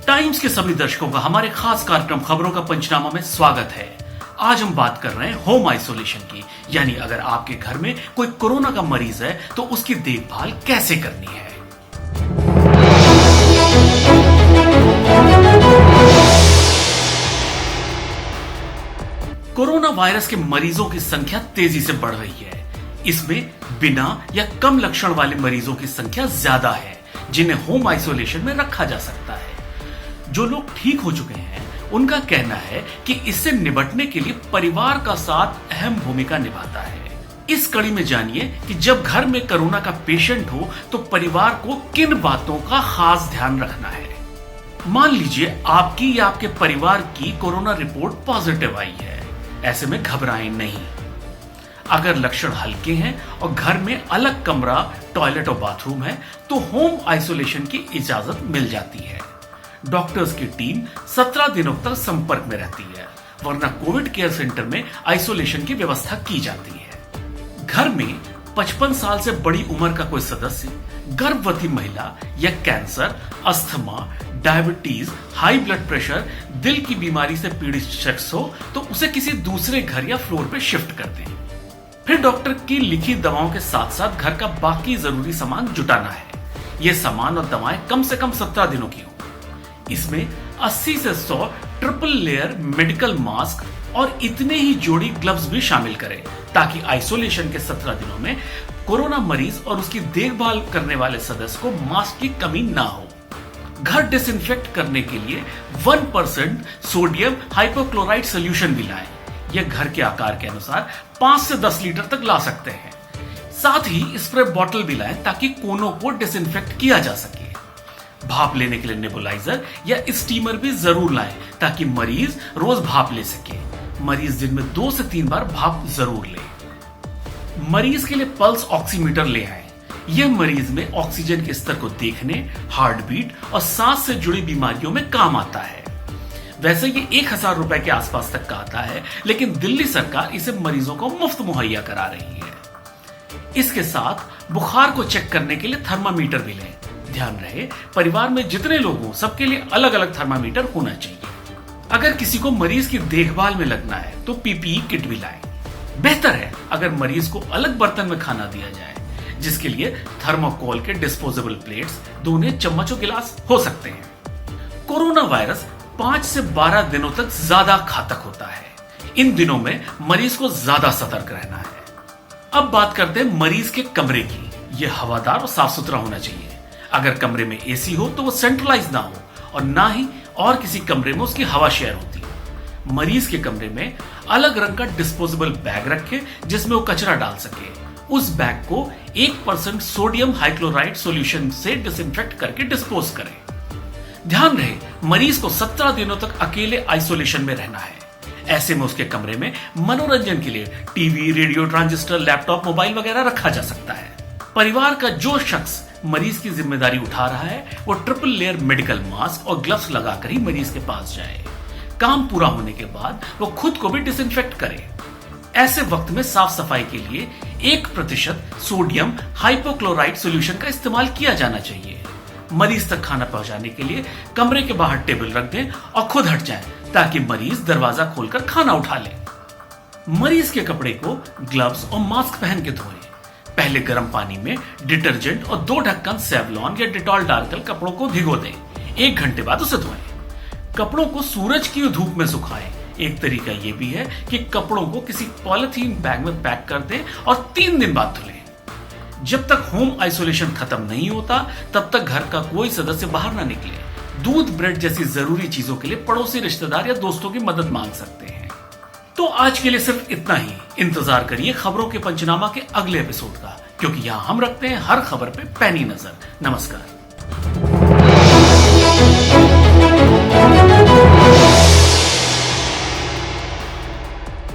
Times के सभी दर्शकों का हमारे खास कार्यक्रम खबरों का पंचनामा में स्वागत है। आज हम बात कर रहे हैं होम आइसोलेशन की, यानी अगर आपके घर में कोई कोरोना का मरीज है तो उसकी देखभाल कैसे करनी है। कोरोना वायरस के मरीजों की संख्या तेजी से बढ़ रही है। इसमें बिना या कम लक्षण वाले मरीजों की संख्या ज्यादा है, जिन्हें होम आइसोलेशन में रखा जा सकता है। जो लोग ठीक हो चुके हैं उनका कहना है कि इससे निपटने के लिए परिवार का साथ अहम भूमिका निभाता है। इस कड़ी में जानिए कि जब घर में कोरोना का पेशेंट हो तो परिवार को किन बातों का खास ध्यान रखना है। मान लीजिए आपकी या आपके परिवार की कोरोना रिपोर्ट पॉजिटिव आई है, ऐसे में घबराएं नहीं। अगर लक्षण हल्के हैं और घर में अलग कमरा, टॉयलेट और बाथरूम है तो होम आइसोलेशन की इजाजत मिल जाती है। डॉक्टर्स की टीम 17 दिनों तक संपर्क में रहती है, वरना कोविड केयर सेंटर में आइसोलेशन की व्यवस्था की जाती है। घर में 55 साल से बड़ी उम्र का कोई सदस्य, गर्भवती महिला या cancer, asthma, diabetes, high blood pressure, दिल की बीमारी से पीड़ित शख्स हो तो उसे किसी दूसरे घर या फ्लोर पे शिफ्ट कर दें। फिर डॉक्टर की लिखी दवाओं के साथ साथ घर का बाकी जरूरी सामान जुटाना है। ये सामान और दवाएं कम से कम 17 दिनों की हो। इसमें 80 से 100 ट्रिपल लेयर मेडिकल मास्क और इतने ही जोड़ी ग्लव्स भी शामिल करें, ताकि आइसोलेशन के 17 दिनों में कोरोना मरीज और उसकी देखभाल करने वाले सदस्य को मास्क की कमी ना हो। घर डिसइंफेक्ट करने के लिए 1% सोडियम हाइपोक्लोराइड सोल्यूशन भी लाएं। यह घर के आकार के अनुसार 5 से 10 लीटर तक ला सकते हैं। साथ ही स्प्रे बॉटल भी लाएं ताकि कोनों को डिसइंफेक्ट किया जा सके। भाप लेने के लिए नेबुलाइजर या स्टीमर भी जरूर लाएं ताकि मरीज रोज भाप ले सके। मरीज दिन में 2 से 3 बार भाप जरूर ले। मरीज के लिए पल्स ऑक्सीमीटर ले आए। यह मरीज में ऑक्सीजन के स्तर को देखने, हार्ट बीट और सांस से जुड़ी बीमारियों में काम आता है। वैसे ये 1000 रुपए के आसपास तक का आता है, लेकिन दिल्ली सरकार इसे मरीजों को मुफ्त मुहैया करा रही है। इसके साथ बुखार को चेक करने के लिए थर्मामीटर भी लें। ध्यान रहे, परिवार में जितने लोग हों सबके लिए अलग अलग थर्मामीटर होना चाहिए। अगर किसी को मरीज की देखभाल में लगना है तो पीपीई किट भी लाएं। बेहतर है अगर मरीज को अलग बर्तन में खाना दिया जाए, जिसके लिए थर्मोकोल के डिस्पोजेबल प्लेट्स, दोने चम्मचों गिलास हो सकते हैं। कोरोना वायरस 5 से 12 दिनों तक ज्यादा घातक होता है। इन दिनों में मरीज को ज्यादा सतर्क रहना है। अब बात करते हैं मरीज के कमरे की। यह हवादार और साफ सुथरा होना चाहिए। अगर कमरे में एसी हो तो वो सेंट्रलाइज ना हो और ना ही और किसी कमरे में उसकी हवा शेयर होती है। मरीज के कमरे में अलग रंग का डिस्पोजेबल बैग रखें जिसमें वो कचरा डाल सके। उस बैग को 1% सोडियम हाइक्लोराइड सॉल्यूशन से डिसइंफेक्ट करके डिस्पोज करें। ध्यान रहे, मरीज को 17 दिनों तक अकेले आइसोलेशन में रहना है। ऐसे में उसके कमरे में मनोरंजन के लिए TV, radio, transistor, laptop, mobile वगैरह रखा जा सकता है। परिवार का जो शख्स मरीज की जिम्मेदारी उठा रहा है वो ट्रिपल लेयर मेडिकल मास्क और ग्लव्स लगाकर ही मरीज के पास जाए। काम पूरा होने के बाद वो खुद को भी डिसइंफेक्ट करे। ऐसे वक्त में साफ सफाई के लिए 1% सोडियम हाइपोक्लोराइड सॉल्यूशन का इस्तेमाल किया जाना चाहिए। मरीज तक खाना पहुंचाने के लिए कमरे के बाहर टेबल रख दें और खुद हट जाएं, ताकि मरीज दरवाजा खोलकर खाना उठा ले। मरीज के कपड़े को ग्लव्स और मास्क पहन के धोएं। पहले गर्म पानी में डिटर्जेंट और 2 ढक्कन सेवलॉन या डिटॉल डालकर कपड़ों को भिगो दें। 1 घंटे बाद उसे धोएं। कपड़ों को सूरज की धूप में सुखाएं। एक तरीका यह भी है कि कपड़ों को किसी पॉलिथीन बैग में पैक कर दें और 3 दिन बाद धुलें। जब तक होम आइसोलेशन खत्म नहीं होता तब तक घर का कोई सदस्य बाहर ना निकले। दूध, ब्रेड जैसी जरूरी चीजों के लिए पड़ोसी, रिश्तेदार या दोस्तों की मदद मांग सकते हैं। तो आज के लिए सिर्फ इतना ही। इंतजार करिए खबरों के पंचनामा के अगले एपिसोड का, क्योंकि यहां हम रखते हैं हर खबर पे पैनी नजर। नमस्कार।